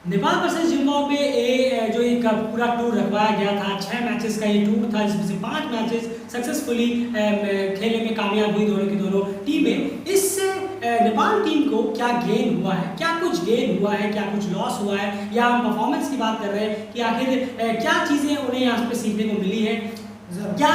Nepal versus Zimbabwe जो एक पूरा टूर रखवाया गया था, 6 मैचेस का ये टूर था, जिसमें से 5 मैचेस सक्सेसफुली खेलने में कामयाब हुई दोनों की दोनों टीमें। इससे नेपाल टीम को क्या गेन हुआ है, क्या कुछ गेन हुआ है, क्या कुछ लॉस हुआ है, या हम परफॉर्मेंस की बात कर रहे हैं कि आखिर क्या चीज़ें उन्हें यहाँ पे सीखने को मिली है, क्या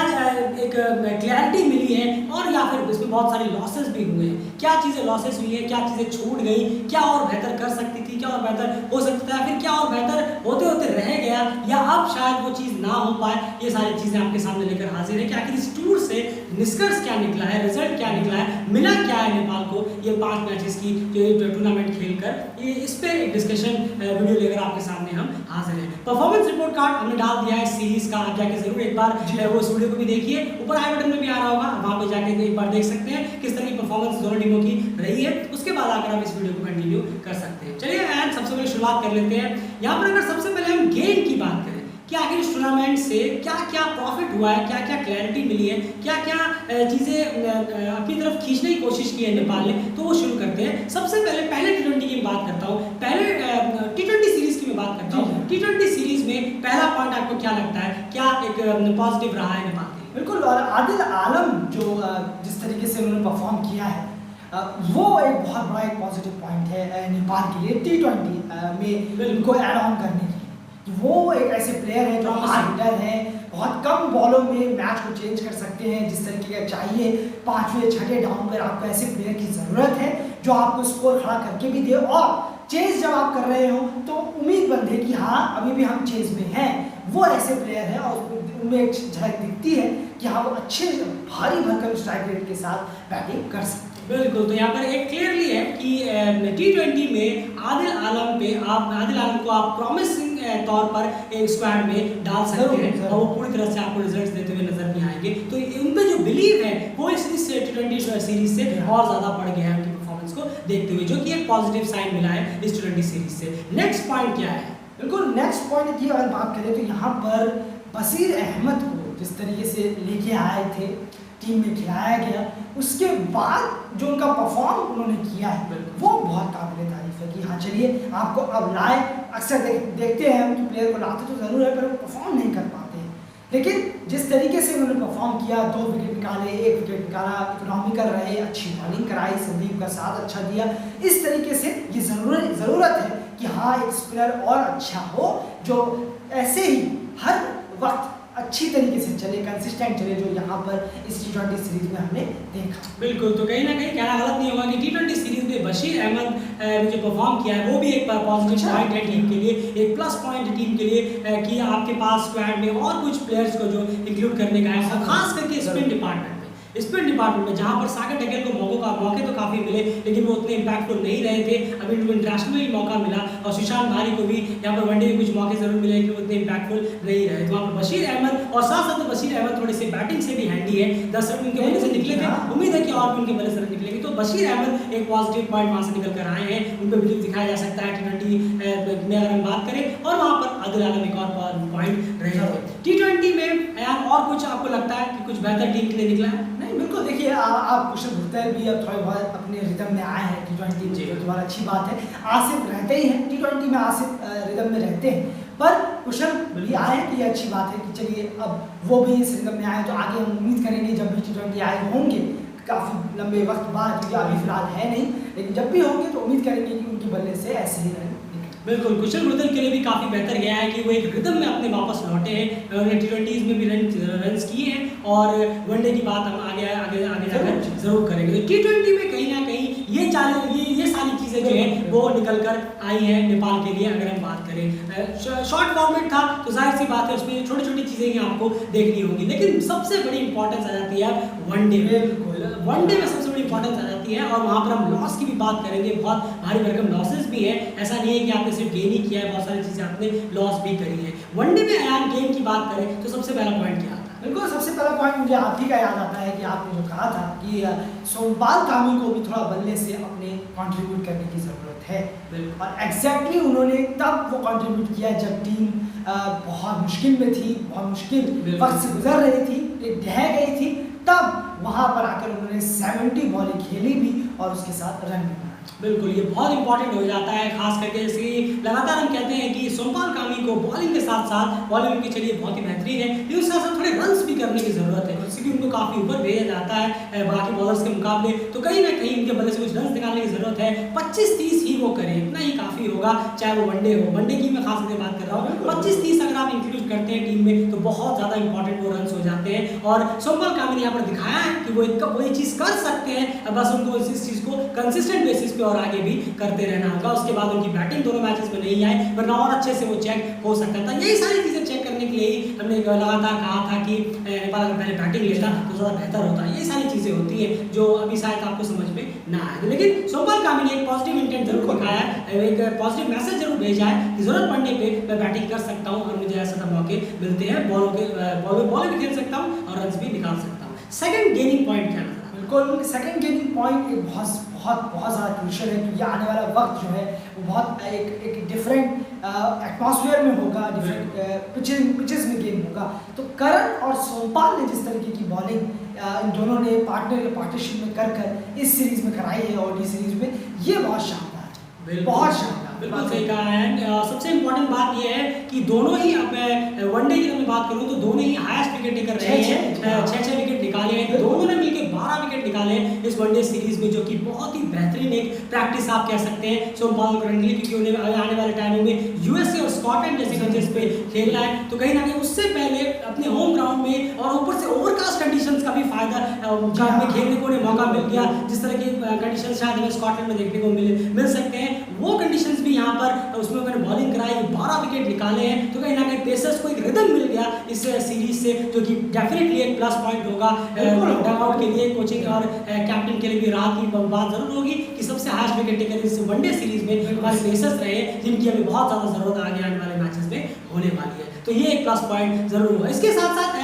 एक क्लैरिटी मिली है, और या फिर इसमें बहुत सारे लॉसेस भी हुए हैं। क्या चीज़ें लॉसेस हुई है, क्या चीज़ें छूट गई, क्या और बेहतर कर सकती थी, क्या और बेहतर हो सकता है, फिर क्या और बेहतर होते होते रह गया, या अब शायद वो चीज़ ना हो पाए। ये सारी चीज़ें आपके सामने लेकर हाजिर है कि आखिर इस टूर से निष्कर्ष क्या निकला है, रिजल्ट क्या निकला है, मिला क्या है नेपाल को ये 5 मैचेस की जो टूर्नामेंट खेलकर। ये इस पर एक डिस्कशन वीडियो लेकर आपके सामने हम हाजिर हैं। परफॉर्मेंस रिपोर्ट कार्ड हमने डाल दिया है सीरीज का, आप जाके जरूर एक बार वो इस वीडियो को भी देखिए, ऊपर आई बटन में भी आ रहा होगा, वहां पे जाके एक बार देख सकते हैं किस तरह की परफॉर्मेंस दोनों टीमों की रही है। उसके बाद आकर आप इस वीडियो को कंटिन्यू कर सकते हैं। चलिए एंड सबसे पहले शुरुआत कर लेते हैं। यहाँ पर अगर सबसे पहले हम गेन की बात करें कि आखिर इस टूर्नामेंट से क्या क्या प्रॉफिट हुआ है, क्या क्या क्लैरिटी मिली है, क्या क्या चीज़ें अपनी तरफ खींचने की कोशिश की है नेपाल ने, तो वो शुरू करते हैं। सबसे पहले T20 की बात करता हूँ, पहले T20 सीरीज की मैं बात करता हूँ। T20 सीरीज में पहला पॉइंट आपको क्या लगता है, क्या एक पॉजिटिव रहा है नेपाल के लिए? बिल्कुल, और आदिल आलम जो जिस तरीके से उन्होंने परफॉर्म किया है वो एक बहुत बड़ा एक पॉजिटिव पॉइंट है नेपाल के लिए T20 में उनको ऐड ऑन करने के लिए। वो एक ऐसे प्लेयर है जो हिटर है, बहुत कम बॉलों में मैच को चेंज कर सकते हैं जिस तरीके का चाहिए। 5वें 6ठे डाउन पर आपको ऐसे प्लेयर की ज़रूरत है जो आपको स्कोर खड़ा करके भी दे, और चेज जब आप कर रहे हो तो उम्मीद बंधे कि हाँ अभी भी हम चेज में हैं। वो ऐसे प्लेयर हैं और उनमें एक झलक दिखती है कि हाँ वो अच्छे भारी भरकम स्ट्राइक रेट के साथ बैटिंग कर सकते हैं। बिल्कुल, तो यहाँ पर एक क्लियरली है कि T20 में आदिल आलम को आप प्रॉमिसिंग तौर पर एक स्क्वाड में डाल सकते हैं, और वो पूरी तरह से आपको रिजल्ट्स देते हुए नजर भी आएंगे। तो उनपे जो बिलीव है वो इस T20 सीरीज से और ज़्यादा बढ़ गया है, उनकी परफॉर्मेंस को देखते हुए, जो कि एक पॉजिटिव साइन मिला है इस T20 सीरीज से। नेक्स्ट पॉइंट क्या है? बिल्कुल, नेक्स्ट पॉइंट की अगर बात करें तो यहाँ पर बशीर अहमद को जिस तरीके से लेके आए थे, टीम में खिलाया गया, उसके बाद जो उनका परफॉर्म उन्होंने किया है वो बहुत काबिल तारीफ है कि हाँ चलिए आपको अब लाए। अक्सर देखते हैं हम कि प्लेयर को लाते तो ज़रूर है पर वो परफॉर्म नहीं कर पाते हैं, लेकिन जिस तरीके से उन्होंने परफॉर्म किया, 2 विकेट निकाले, 1 विकेट निकाला, इकोनॉमिकल रहे, अच्छी बॉलिंग कराई, संदीप का साथ अच्छा दिया, इस तरीके से ये ज़रूरत है कि हाँ एक स्पिनर और अच्छा हो जो ऐसे ही हर वक्त अच्छी तरीके से चले, कंसिस्टेंट चले, जो यहाँ पर इस T20 सीरीज में हमने देखा। बिल्कुल, तो कहीं ना कहीं कहना गलत नहीं होगा कि T20 सीरीज में बशीर अहमद ने जो परफॉर्म किया है वो भी एक पॉजिटिव पॉइंट है टीम के लिए, एक प्लस पॉइंट है टीम के लिए कि आपके पास स्क्वाड में और कुछ प्लेयर्स को जो इंक्लूड करने का है, खास करके स्पिन डिपार्टमेंट में जहां पर सागर टेकेल को मौके तो काफ़ी मिले, लेकिन वो उतने इंपैक्टफुल नहीं रहे थे। अभी उनको इंटरनेशनल में भी मौका मिला, और सुशांत भारी को भी यहाँ पर वनडे में कुछ मौके जरूर मिले कि वो उतने इंपैक्टफुल नहीं रहे। तो वहाँ पर बशीर अहमद, और साथ साथ बशीर अहमद थोड़े से बैटिंग से भी हैंडी है, 10 रन उनके वजह से निकले थे, उम्मीद है कि और भी उनके वजह से निकलेंगे। तो बशीर अहमद एक पॉजिटिव पॉइंट वहाँ से निकल कर आए हैं, उन पर बिलीव दिखाया जा सकता है T20 में अगर हम बात करें। और वहाँ पर आदिल आलम एक और पॉइंट रहे हैं। T20 में और कुछ आपको लगता है कि कुछ बेहतर टीम के लिए निकला है? नहीं, बिल्कुल, देखिए आप कुशल भुट्टल भी अब थोड़े बहुत अपने रिदम में आए हैं T20 में, जो तुम्हारा अच्छी बात है। आसिफ रहते ही हैं T20 में, आसिफ रिदम में रहते हैं, पर कुशल भी आए हैं कि ये अच्छी बात है कि चलिए अब वो भी इस रिदम में आए, तो आगे हम उम्मीद करेंगे जब भी T20 आए होंगे काफ़ी लंबे वक्त बाद, क्योंकि अभी फिलहाल है नहीं, लेकिन जब भी होंगे तो उम्मीद करेंगे कि उनकी बल्ले से ऐसे ही रहे। बिल्कुल, कुशल भुट्टल के लिए भी काफ़ी बेहतर गया है कि वो एक रिदम में अपने वापस लौटे हैं, उन्होंने T20 में भी रन किए हैं, और वनडे की बात हम आगे जाकर जरूर करेंगे। तो T20 में कहीं ना कहीं ये सारी चीज़ें जो है वो निकल कर आई हैं नेपाल के लिए। अगर हम बात करें, शॉर्ट फॉर्मेट था तो जाहिर सी बात है उसमें छोटी छोटी चीज़ें ही आपको देखनी होंगी, लेकिन सबसे बड़ी इंपॉर्टेंस आ जाती है वनडे में। वनडे में सबसे बड़ी इंपॉर्टेंस आ जाती है, और वहाँ पर हम लॉस की भी बात करेंगे। बहुत भारी भरकम लॉसेस भी है, ऐसा नहीं है कि आपने सिर्फ गेन ही किया है, बहुत सारी चीज़ें आपने लॉस भी करी है। वनडे में अगर गेम की बात करें तो सबसे पहला पॉइंट क्या आता है? बिल्कुल, सबसे पहला पॉइंट मुझे आप ही का याद आता है कि आपने जो कहा था कि सोमपाल कामी को भी थोड़ा बल्ले से अपने कंट्रीब्यूट करने की ज़रूरत है, और एग्जैक्टली उन्होंने तब वो कंट्रीब्यूट किया जब टीम बहुत मुश्किल में थी, बहुत मुश्किल वक्त से गुजर रही थी, एक ढह गई थी, तब वहाँ पर आकर उन्होंने 70 बॉलें खेली भी और उसके साथ रन भी बनाए। बिल्कुल, ये बहुत इंपॉर्टेंट हो जाता है, खास करके जैसे कि लगातार हम कहते हैं कि सोमपाल कामी को बॉलिंग के साथ साथ बॉलिंग उनके चलिए बहुत ही बेहतरीन है, लेकिन उसके साथ साथ थोड़े रन्स भी करने की ज़रूरत है, क्योंकि उनको काफ़ी ऊपर भेजा जाता है बाकी बॉलर्स के मुकाबले, तो कहीं ना कहीं उनके बल्ले से कुछ रन्स निकालने की ज़रूरत है। 25-30 ही वो करें, इतना ही काफ़ी होगा, चाहे वो वनडे हो, वनडे की मैं खास करके बात कर रहा हूँ। 25-30 अगर आप इंक्लूड करते हैं टीम में तो बहुत ज़्यादा इंपॉर्टेंट वो रन्स हो जाते हैं, और सोमपाल कामी ने यहाँ पर दिखाया है कि वो ये चीज़ कर सकते हैं, बस उनको इस चीज़ को कंसिस्टेंट बेसिस पे और आगे भी करते रहना होगा। उसके बाद उनकी बैटिंग दोनों मैचेस में नहीं आए, वरना और अच्छे से वो चेक हो सकता था। यही सारी चीज़ें चेक करने के लिए ही हमने लगातार कहा था कि नेपाल अगर पहले बैटिंग लेता तो ज़्यादा बेहतर होता। यही सारी चीज़ें होती हैं जो अभी शायद आपको समझ में ना आए, लेकिन सोमपाल कामी ने एक पॉजिटिव इंटेंट जरूर दिखाया है, एक पॉजिटिव मैसेज जरूर भेजा है कि जरूरत पड़ने पे मैं बैटिंग कर सकता हूँ, अगर मुझे ऐसा मौके मिलते हैं, बॉल भी खेल सकता हूँ और रन्स भी निकाल सकता हूँ। सेकंड गेनिंग पॉइंट क्या नजर? बिल्कुल, सेकंड गेनिंग पॉइंट एक बहुत बहुत बहुत ज़्यादा क्रूशियल है, क्योंकि आने वाला वक्त जो है वो बहुत एक डिफरेंट एटमॉस्फेयर में होगा, डिफरेंट पिचेस में गेम होगा। तो करण और सोमपाल ने जिस तरीके की बॉलिंग इन दोनों ने पार्टनरशिप में कर इस सीरीज में कराई है, और इस सीरीज में ये बहुत शानदार है, बहुत शानदार। बिल्कुल सही कहा है। सबसे इम्पोर्टेंट बात यह है कि दोनों ही, अब मैं वनडे की मैं बात करूं तो दोनों ही हाईएस्ट विकेट टेकर रहे हैं, 6 विकेट निकाले हैं, दोनों ने मिलकर 12 विकेट निकाले हैं इस वनडे सीरीज में, जो कि बहुत ही बेहतरीन एक प्रैक्टिस आप कह सकते हैं सोमपाल करण के लिए, क्योंकि उन्हें आने वाले टाइमों में यूएसए और स्कॉटलैंड जैसे पिचेस पे खेलना है, तो कहीं ना कहीं उससे पहले अपने होम ग्राउंड में और ऊपर से ओवरकास्ट कंडीशंस का भी फायदा में खेलने को उन्हें मौका मिल गया। जिस तरह की कंडीशन शायद हमें स्कॉटलैंड में देखने को मिल सकते हैं, वो कंडीशंस भी यहाँ पर उसमें मैंने बॉलिंग कराई, 12 विकेट निकाले हैं, तो कहीं ना कहीं पेसर्स को एक रिदम मिल गया इस सीरीज से, जो कि डेफिनेटली एक प्लस पॉइंट होगा डगआउट के लिए, कोचिंग और कैप्टन के लिए भी। राहत की बात जरूर होगी कि सबसे हाईएस्ट विकेट टेकर इस वनडे सीरीज में हमारे पेसर्स रहे, जिनकी अभी बहुत ज़्यादा जरूरत आगे आने वाले मैचेस में होने वाली है, तो ये एक प्लस पॉइंट जरूर हुआ। इसके साथ साथ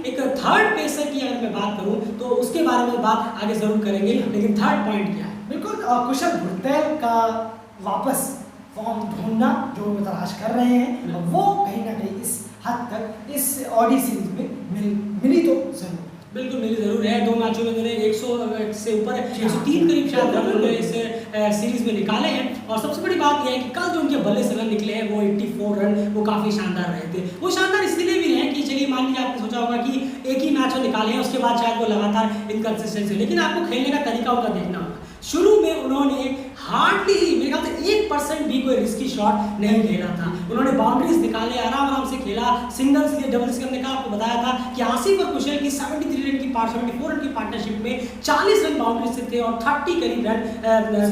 एक थर्ड पेसर की अगर मैं बात करूं तो उसके बारे में बात आगे जरूर करेंगे, लेकिन थर्ड पॉइंट क्या है? बिल्कुल, कुशल भुरतेल का वापस फॉर्म ढूंढना जो वो तलाश कर रहे हैं, वो कहीं ना कहीं इस हद तक इस ऑडी सीरीज में मिली तो जरूर, बिल्कुल मिली जरूर है। 2 मैचों में उन्होंने 100 से ऊपर 103 करीब शायद रन उन्होंने इस सीरीज में निकाले हैं, और सबसे बड़ी बात यह है कि कल जो उनके बल्ले से रन निकले हैं वो 84 रन, वो काफ़ी शानदार रहे थे। वो शानदार इसलिए भी रहे कि चलिए मान लीजिए आपने सोचा होगा कि एक ही मैच में निकाले हैं, उसके बाद शायद वो लगातार इनकंसिस्टेंसी, लेकिन आपको खेलने का तरीका उनका देखना होगा। शुरू में उन्होंने हार्डली मेरे ख्याल से 1% भी कोई रिस्की शॉट नहीं खेला था, उन्होंने बाउंड्रीज निकाले, आराम से खेला, सिंगल्स के डबल्स के, हमने आपको बताया था कि आसिफ और कुशल की 73 रन की 74 रन की पार्टनरशिप में 40 रन बाउंड्री से थे और 30 करीब रन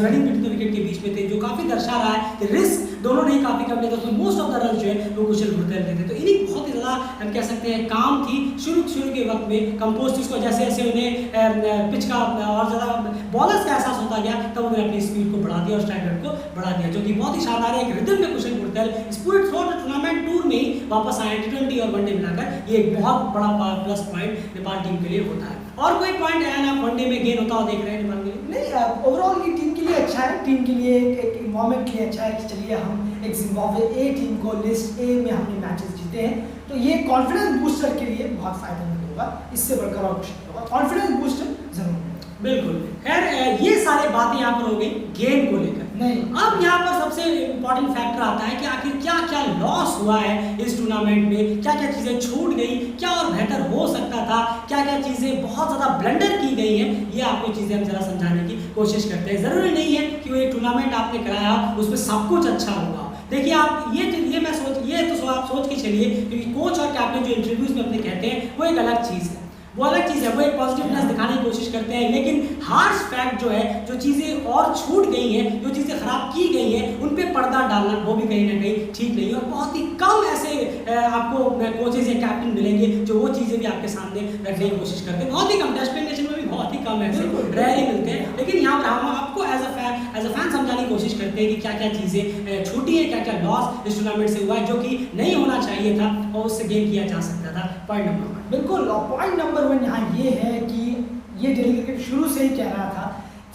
रनिंग बिटवीन विकेट के बीच में थे, जो काफी दर्शा रहा है कि रिस्क दोनों ने ही काफी कम लिया था, तो मोस्ट ऑफ द रन जो है वो कुशल भुरतेल थे। तो इन्हीं बहुत ही ज्यादा हम कह सकते हैं काम थी शुरू के वक्त में, कंपोस्ट को जैसे जैसे उन्हें पिच का और ज्यादा बॉलर्स का एहसास होता गया, तब उन्होंने अपनी स्पीड को बढ़ा दिया और स्ट्राइक रेट को बढ़ा दिया, जो कि बहुत ही शानदार है। एक रिदम में कुशल भुरतेल इस पूरे टूर्नामेंट टूर में ही वापस आए, T20 और वनडे मिलाकर, ये एक बहुत बड़ा प्लस पॉइंट नेपाल टीम के लिए होता है। और कोई पॉइंट है ना वनडे में गेन होता हुआ देख रहे हैं नेपाल के लिए? नहीं, ओवरऑल ये टीम के लिए अच्छा है, टीम के लिए एक इन्वॉल्वमेंट के लिए अच्छा है कि चलिए हम एक जिम्बाब्वे ए टीम को लिस्ट ए में हमने मैचेस जीते हैं, तो ये कॉन्फिडेंस बूस्टर के लिए बहुत फायदेमंद होगा, इससे बढ़कर और कुछ नहीं होगा, कॉन्फिडेंस बूस्टर जरूर। बिल्कुल, खैर ये सारी बातें यहाँ पर हो गई गेम को लेकर। नहीं, अब यहाँ पर सबसे इम्पोर्टेंट फैक्टर आता है कि आखिर क्या क्या लॉस हुआ है इस टूर्नामेंट में, क्या क्या चीज़ें छूट गई, क्या और बेहतर हो सकता था, क्या क्या चीज़ें बहुत ज़्यादा ब्लंडर की गई हैं, ये आपको चीज़ें हम जरा समझाने की कोशिश करते हैं। ज़रूरी नहीं है कि वो एक टूर्नामेंट आपने कराया उसमें सब कुछ अच्छा होगा। देखिए आप ये तो आप सोच के चलिए, क्योंकि कोच और कैप्टन जो इंटरव्यूज में अपने कहते हैं वो एक अलग चीज़ है, वो अलग चीज़ है, वो एक पॉजिटिवनेस दिखाने की कोशिश करते हैं, लेकिन हार्श फैक्ट जो है, जो चीज़ें और छूट गई हैं, जो चीज़ें खराब की गई हैं, उन पे पर्दा डालना वो भी कहीं ना कहीं ठीक नहीं है। और बहुत ही कम ऐसे आपको कोचेज या कैप्टन मिलेंगे जो वो चीज़ें भी आपके सामने रखने की कोशिश करते हैं, बहुत ही कम, टेस्ट नेशन में भी बहुत ही कम ऐसे रेयर ही मिलते हैं। लेकिन यहाँ पर हम आपको एज अ फैन समझाने की कोशिश करते हैं कि क्या क्या चीज़ें छूटी है, क्या क्या लॉस इस टूर्नामेंट से हुआ है, जो कि नहीं होना चाहिए था और उससे गेन किया जा सकता था। पॉइंट नंबर 1, बिल्कुल, पॉइंट नंबर 1 यहाँ ये है कि ये दिल्ली क्रिकेट शुरू से ही कह रहा था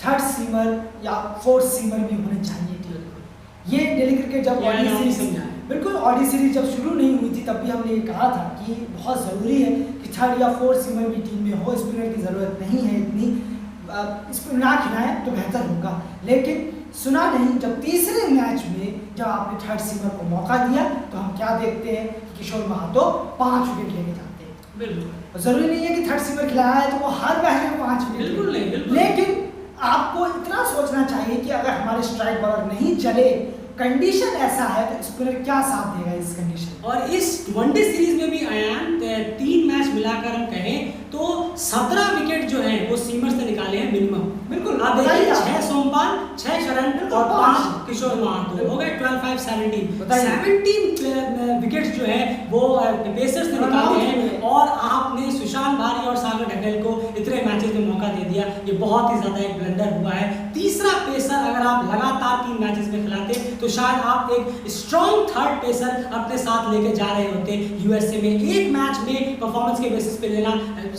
थर्ड सीमर या फोर्थ सीमर भी होने चाहिए टीम। ये दिल्ली क्रिकेट जब ऑडी सीरीज जब शुरू नहीं हुई थी तब भी हमने ये कहा था कि बहुत ज़रूरी है कि थर्ड या फोर्थ सीमर भी टीम में हो, स्पिनर की ज़रूरत नहीं है इतनी, स्पिनर ना खिलाएं तो बेहतर होगा। लेकिन सुना नहीं, जब तीसरे मैच में जब आपने थर्ड सीमर को मौका दिया तो हम क्या देखते हैं कि किशोर महातो 5 विकेट लेके जाते हैं। बिल्कुल, जरूरी नहीं है कि थर्ड सीमर खिलाया है तो वो हर मैच में 5 विकेट, बिल्कुल नहीं, बिल्कुल। लेकिन आपको इतना सोचना चाहिए कि अगर हमारे स्ट्राइक बॉलर नहीं चले, कंडीशन ऐसा है तो स्पिनर क्या साथ देगा इस कंडीशन। और इस वनडे सीरीज में भी आयान 3 मैच मिलाकर हम कहें तो 17 विकेट जो है वो सीमर से निकाले हैं मिनिमम। बिल्कुल, आप देखिए, बताइए 6 सोमपाल, 6 शरण और 5 किशोर महातो, हो गए 12, 5, 17। बताइए। 17 विकेट्स जो है वो पेसर्स ने निकाले हैं और आपने सुशांत भारी और सागर ढकेल को इतने मैचेस में मौका दे दिया। ये बहुत ही ज्यादा एक ब्लंडर हुआ है। तीसरा पेसर अगर आप लगातार 3 मैचेस में खिलाते तो शायद आप एक स्ट्रॉन्ग थर्ड पेसर अपने साथ लेके जा रहे होते यूएसए में। एक मैच में परफॉर्मेंस के बेसिस पे लेना,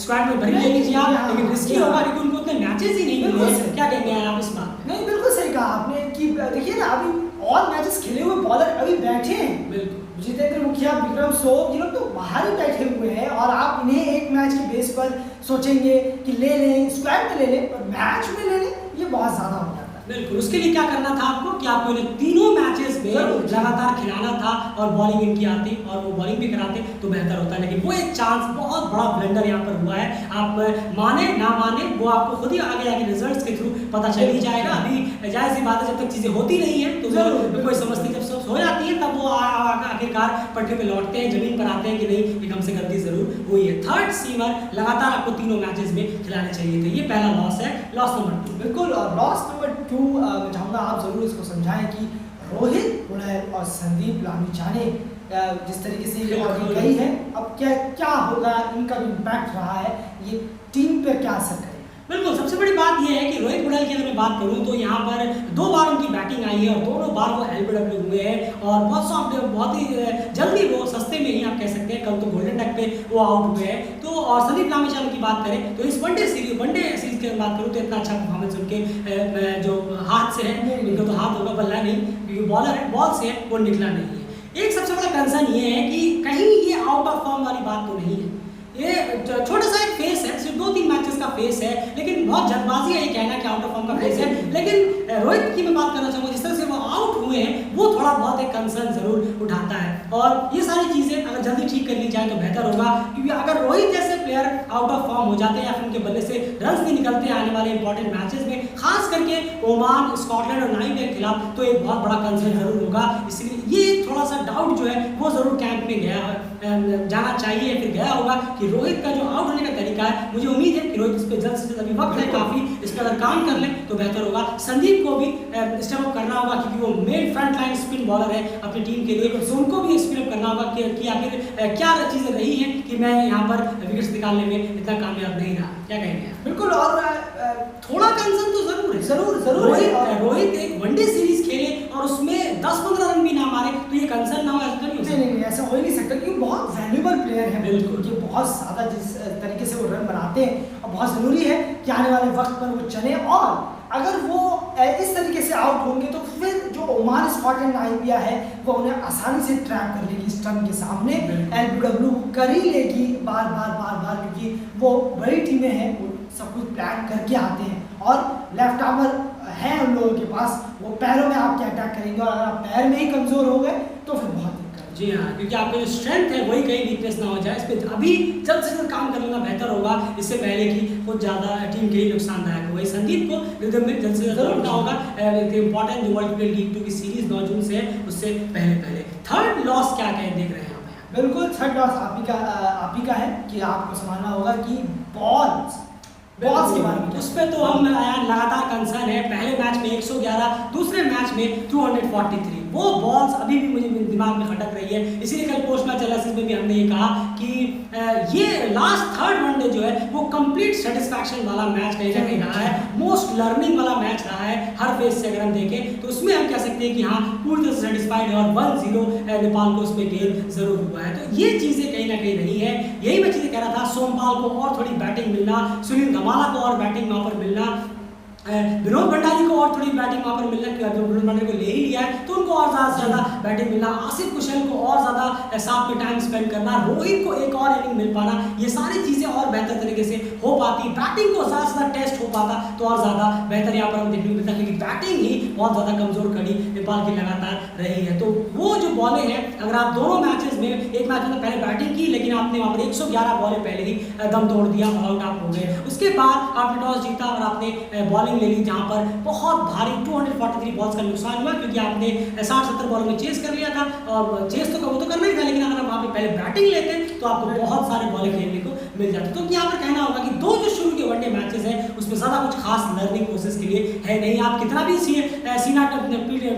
स्क्वाड में भरी ले लीजिए आप, लेकिन रिस्की होगा क्योंकि उनको उतने मैचेस ही नहीं मिले हैं। क्या कहेंगे आप इस बात पे? नहीं, बिल्कुल सही कहा आपने कि देखिए ना, अभी और मैचेस खेले हुए बॉलर अभी बैठे हैं। बिल्कुल, जितेंद्र मुखिया, विक्रम सोम, ये लोग तो बाहर ही बैठे हुए हैं और आप इन्हें एक मैच के बेस पर सोचेंगे कि ले लें, स्क्वाड में ले लें, पर मैच में ले लें, ये बहुत ज्यादा हो जाता है। बिल्कुल। उसके लिए क्या करना था आपको कि आपको इन्हें तीनों मैचेस में लगातार खिलाना था और बॉलिंग इनकी आती और वो बॉलिंग भी कराते तो बेहतर होता, लेकिन वो एक चांस, बहुत बड़ा ब्लंडर यहाँ पर हुआ है। आप माने ना माने वो आपको खुद ही आगे जाके रिजल्ट्स के थ्रू पता चल ही जाएगा। अभी जाहिर सी बात है, जब तक चीजें होती नहीं है तो कोई समझती, जब सब हो जाती है तब वो आखिरकार पटरी पे लौटते हैं, जमीन पर आते हैं कि नहीं एक हमसे गलती जरूर हुई है। थर्ड सीमर लगातार आपको तीनों मैचेस में खिलाने चाहिए थे। ये पहला लॉस है, लॉस नंबर 2। बिल्कुल, और लॉस नंबर 2 मैं चाहूँगा आप जरूर इसको समझाएं कि रोहित पुड़ैल और संदीप लामिछाने जिस तरीके से ये आगे गई है, अब क्या होगा, इनका जो इम्पैक्ट रहा है ये टीम पे क्या असर करेगा। बिल्कुल, सबसे बड़ी बात यह है कि रोहित पुड़ैल की अगर मैं बात करूं तो यहाँ पर 2 बार उनकी बैटिंग आई है और दोनों बार वो एलबीडब्ल्यू हुए हैं और बहुत ही जल्दी वो सस्ते में ही आप कह सकते हैं, कल तो गोल्डन डक पे वो आउट हुए हैं। तो और संदीप लामिछाने की बात करें तो इस वनडे सीरीज की बात करूं तो इतना अच्छा परफॉर्मेंस उनके जो हाथ से है, उनका तो हाथ होगा, बल्ला नहीं, क्योंकि बॉलर है, बॉल से है, वो निकला नहीं है। एक सबसे बड़ा कंसर्न ये है कि कहीं ये आउट ऑफ फॉर्म वाली बात तो नहीं है। ये छोटा सा एक फेस है, सिर्फ 2-3 मैचेस का फेस है, लेकिन बहुत जल्दबाजी है ये कहना कि आउट ऑफ फॉर्म का फेस है। लेकिन रोहित की मैं बात करना चाहूँगा, जिस तरह से वो आउट हुए हैं वो थोड़ा बहुत एक कंसर्न जरूर उठाता है और ये सारी चीज़ें अगर जल्दी ठीक कर ली जाए तो बेहतर होगा, क्योंकि अगर रोहित जैसे प्लेयर आउट ऑफ फॉर्म हो जाते हैं या फिर उनके बल्ले से रन नहीं निकलते हैं आने वाले इंपॉर्टेंट मैचेस में, खास करके ओमान, स्कॉटलैंड और नामीबिया के खिलाफ, तो एक बहुत बड़ा कंसर्न जरूर होगा। इसलिए ये थोड़ा सा डाउट जो है वो जरूर कैंप में जाना चाहिए, फिर गया होगा कि रोहित का जो आउट होने का तरीका है, मुझे उम्मीद है कि रोहित इस पे जल्द से जल्द, अभी वक्त है काफी, इस पर अगर काम कर लें तो बेहतर होगा। संदीप को भी स्टेप अप करना होगा क्योंकि वो main front line spin bowler है अपनी टीम के लिए, तो उनको भी स्पिन अप करना होगा कि आखिर क्या चीजें रही हैं कि मैं यहाँ पर विकेट्स निकालने में इतना कामयाब नहीं रहा। क्या कहेंगे? बिल्कुल, और थोड़ा कंसर्न तो जरूर है, जरूर रोहित एक वनडे सीरीज खेले और उसमें 10-15 रन भी ना मारे तो ये कंसर्न ना हो, ऐसा नहीं हो सकता। नहीं, ऐसा हो ही नहीं सकता क्योंकि बहुत वैल्यूबल प्लेयर है। बिल्कुल, ये बहुत ज़्यादा जिस तरीके से वो रन बनाते हैं और बहुत ज़रूरी है कि आने वाले वक्त पर वो चले, और अगर वो इस तरीके से आउट होंगे तो फिर जो ओमान, स्कॉटलैंड, नामीबिया है वो उन्हें आसानी से ट्रैप कर लेगी स्टंप के सामने, एलबीडब्ल्यू कर ही लेगी बार बार, क्योंकि वो बड़ी टीमें हैं, वो सब कुछ प्लान करके आते हैं और लेफ्ट आर्मर है उन लोगों के पास, वो पैरों में आपके अटैक करेंगे और अगर आप पैर में ही कमजोर हो गए तो फिर बहुत दिक्कत। जी हाँ, क्योंकि आपका जो स्ट्रेंथ है वही कहीं वीकनेस ना हो जाए, इस पर अभी जल्द से जल्द काम कर लेना बेहतर होगा, इससे पहले कि कुछ ज़्यादा टीम के लिए नुकसानदायक हो। वही संदीप को रिदम में जल्द से जल्द लौटना होगा। एक इंपॉर्टेंट जो वर्ल्ड क्रिकेट लीग 2 की सीरीज 9 जून से है, उससे पहले। थर्ड लॉस क्या कहें देख रहे हैं आप? बिल्कुल, थर्ड लॉस आप ही का है कि आपको समझना होगा कि बॉल्स के बारे में उस पर तो हम लगातार कंसर्न है। पहले मैच में 111, दूसरे मैच में 243, वो बॉल्स अभी भी मुझे दिमाग में खटक रही है। इसीलिए कल पोस्ट मैच एनालिसिस में भी हमने ये कहा कि ये लास्ट थर्ड वनडे जो है वो कंप्लीट सेटिस्फैक्शन वाला मैच कहीं ना कहीं रहा है, मोस्ट लर्निंग वाला मैच रहा है हर फेज से। अगर हम देखें तो उसमें हम कह सकते हैं कि हाँ पूरी तरह से सेटिस्फाइड है और 1-0 नेपाल को उसमें गेम जरूर हुआ है। तो ये चीज़ें कहीं ना कहीं रही है। यही मैं चीज़ें कह रहा था, सोमपाल को और थोड़ी बैटिंग मिलना, सुनील धमाला को और बैटिंग वहाँ पर मिलना, विनोद भंडारी को और थोड़ी बैटिंग वहाँ पर मिलना, क्योंकि विनोद भंडारी को ले ही लिया है तो उनको और ज़्यादा से ज़्यादा बैटिंग मिलना, आसिफ कुशल को और ज़्यादा साथ में टाइम स्पेंड करना, रोहित को एक और इनिंग मिल पाना, ये सारी चीज़ें और बेहतर तरीके से हो पाती, बैटिंग को ज़्यादा से ज़्यादा टेस्ट हो पाता तो और ज़्यादा बेहतर यहाँ पर हम देखने को मिलता, क्योंकि बैटिंग ही बहुत ज़्यादा कमज़ोर कड़ी नेपाल की लगातार रही है। तो वो जो बॉलें हैं, अगर आप दोनों मैचेस में, एक मैच में तो पहले बैटिंग की लेकिन आपने वहाँ पर 111 बॉलें पहले ही दम तोड़ दिया, ऑल आउट आप हो गए, उसके बाद आपने टॉस जीता और आपने बॉलिंग ले ली, जहाँ पर बहुत भारी 243 बॉल्स का नुकसान हुआ, क्योंकि आपने 60-70 बॉलों में चेस कर लिया था, और चेस तो वो तो करना ही था, लेकिन अगर आप वहाँ पे पहले बैटिंग लेते तो आपको बहुत सारे बॉलें खेलने को मिल जाते। तो यहाँ पर कहना होगा कि दो जो शुरू के वनडे मैचेस हैं उसमें ज़्यादा कुछ खास लर्निंग प्रोसेस के लिए है नहीं, आप कितना भी सीना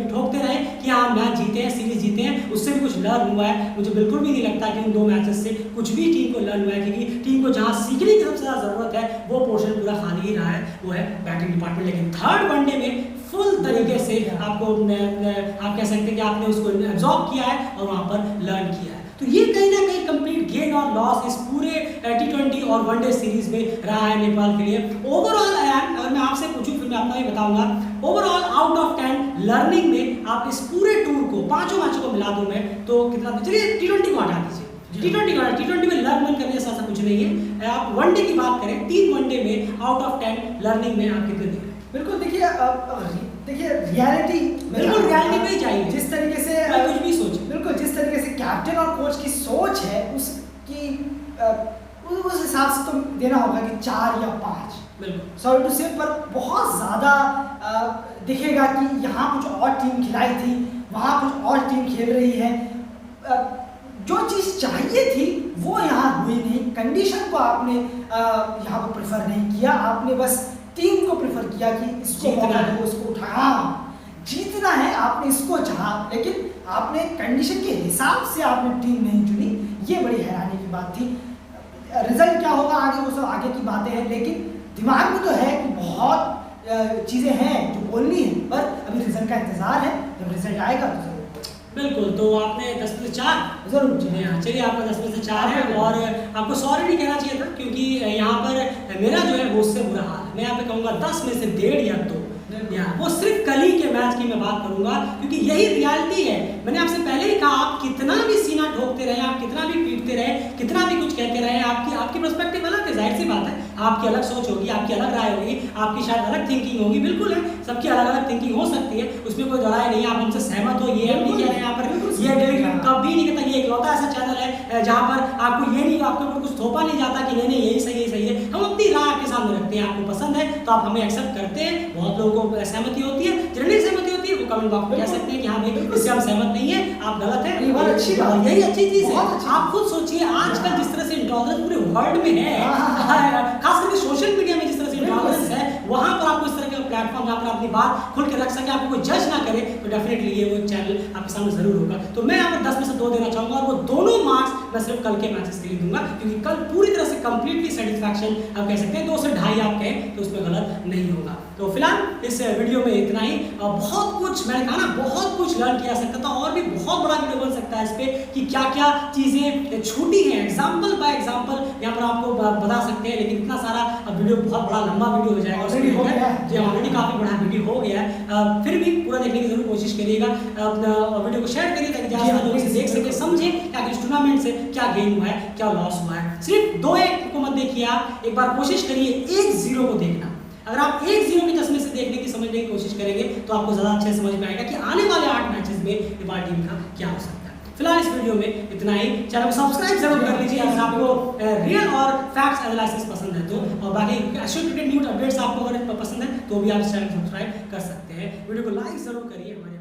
ठोकते रहे कि हाँ मैच जीते हैं, सीरीज जीते हैं, उससे भी कुछ लर्न हुआ है, मुझे बिल्कुल भी नहीं लगता कि उन दो मैचेस से कुछ भी टीम को लर्न हुआ है, क्योंकि टीम को जहाँ सीखने की सबसे ज़्यादा ज़रूरत है वो पोर्शन पूरा खाली ही रहा है, वो है बैटिंग डिपार्टमेंट। लेकिन थर्ड वनडे में फुल तरीके से आपको आप कह सकते हैं कि आपने उसको एब्जॉर्ब किया है और वहाँ पर लर्न किया है। तो ये कहीं ना कहीं कंप्लीट गेन और लॉस इस पूरे T20 और वनडे सीरीज में रहा है नेपाल के लिए। ओवरऑल अगर मैं आपसे पूछूं फिर मैं अपना ही बताऊंगा, ओवरऑल आउट ऑफ 10 लर्निंग में आप इस पूरे टूर को, पांचों मैचों को मिला दूं मैं तो कितना, चलिए T20 को हटा दीजिए, T20 में लर्न करने जैसा कुछ नहीं है। आप वनडे की बात करें, 3 वनडे में आउट ऑफ 10 लर्निंग में आप कितने देंगे? बिल्कुल देखिए रियलिटी बिल्कुल रियलिटी पे ही जाइए, जिस तरीके से कुछ भी सोच, बिल्कुल जिस तरीके से कैप्टन और कोच की सोच है उसकी उस हिसाब से तो देना होगा कि 4 या 5, बिल्कुल सॉरी टू से, पर बहुत ज़्यादा दिखेगा कि यहाँ कुछ और टीम खिलाई थी, वहाँ कुछ और टीम खेल रही है, जो चीज़ चाहिए थी वो यहाँ हुई नहीं, कंडीशन को आपने यहाँ पर प्रेफर नहीं किया, आपने बस टीम को प्रेफर किया कि इसको जीतना है, उसको उठाया, जीतना है, आपने इसको चाहा, लेकिन आपने कंडीशन के हिसाब से आपने टीम नहीं चुनी, ये बड़ी हैरानी की बात थी। रिजल्ट क्या होगा आगे वो सब आगे की बातें हैं, लेकिन दिमाग में तो है कि बहुत चीज़ें हैं जो बोलनी है, पर अभी रिजल्ट का इंतजार है, जब रिजल्ट आएगा तो बिल्कुल। तो आपने 10 में से 4 जरूर, चलिए आपका 10 में से 4 है, और आपको सॉरी नहीं कहना चाहिए था, क्योंकि यहाँ पर मेरा जो है वो उससे बुरा हाल है, मैं यहाँ पे कहूँगा 10 में से 1.5 या 2, वो सिर्फ कल ही के मैच की मैं बात करूंगा, क्योंकि यही रियलिटी है। मैंने आपसे पहले ही कहा, आप कितना भी सीना ठोकते रहे, आप कितना भी पीटते रहे, कितना भी कुछ कहते रहे, आपकी पर्सपेक्टिव अलग है, जाहिर सी बात है, आपकी अलग सोच होगी, आपकी अलग राय होगी, आपकी शायद अलग थिंकिंग होगी, बिल्कुल है, सबकी अलग अलग थिंकिंग हो सकती है, उसमें कोई दरार नहीं है, आप हमसे सहमत हो, ये हम नहीं कह रहे हैं यहाँ पर, ये कभी नहीं कहता, ये इकलौता ऐसा चैनल है जहाँ पर आपको ये नहीं, आपके ऊपर कुछ थोपा नहीं जाता कि नहीं यही सही है, हम अपनी राय आपके सामने रखते हैं, आपको पसंद है तो आप हमें एक्सेप्ट करते हैं, बहुत लोगों को सहमति होती है, जिन्हें नहीं सहमति होती है वो कमेंट बॉक्स में कह सकते हैं कि हाँ भाई इससे हम सहमत नहीं है, आप गलत है, यही अच्छी चीज है। आप खुद सोचिए आजकल जिस तरह से इंटॉलरेंस पूरे वर्ल्ड में है, खास करके सोशल मीडिया में जिस तरह से इंटॉलरेंस है, वहां पर आपको इस तरह का प्लेटफॉर्म जहाँ पर अपनी बात खुल के रख सके, आपको कोई जज ना करे, तो डेफिनेटली ये वो चैनल आपके सामने जरूर होगा। तो मैं यहाँ पर 10 में से 2 देना चाहूंगा, और वो दोनों मार्क्स मैं सिर्फ कल के मैचेस के लिए दूंगा, क्योंकि कल पूरी तरह से कंप्लीटली सेटिस्फैक्शन आप कह सकते हैं, 2 से 2.5 आप कहें तो उसमें गलत नहीं होगा। तो फिलहाल इस वीडियो में इतना ही, बहुत कुछ मैंने कहा ना, बहुत कुछ लर्न किया सकता था, और भी बहुत बड़ा वीडियो बन सकता है इस पे कि क्या क्या चीजें छूटी हैं, एग्जाम्पल बाय एग्जाम्पल यहाँ पर आपको बता सकते हैं, लेकिन इतना सारा वीडियो बहुत बड़ा लंबा वीडियो हो जाएगा, जो ऑलरेडी काफी बड़ा वीडियो हो गया है, फिर भी पूरा देखने की जरूर कोशिश करिएगा, वीडियो को शेयर करिए ताकि ज्यादा लोग इसे देख सके, समझे कि इस टूर्नामेंट से क्या गेन हुआ है, क्या लॉस हुआ है। सिर्फ 2-1 को मत देखिए, आप एक बार कोशिश करिए 1-0 को देखना। अगर आप 1-0 की चश्मे से देखने की समझने की कोशिश करेंगे तो आपको ज्यादा अच्छे से समझ में आएगा कि आने वाले 8 मैचेस में नेपाल टीम का क्या हो सकता है। फिलहाल इस वीडियो में इतना ही, चैनल को सब्सक्राइब जरूर कर लीजिए अगर आपको रियल और फैक्ट्स एनालिसिस पसंद है तो, और बाकी एशियन क्रिकेट न्यूज अपडेट्स आपको अगर पसंद है तो भी आप इस चैनल को सब्सक्राइब कर सकते हैं। वीडियो को लाइक जरूर करिए।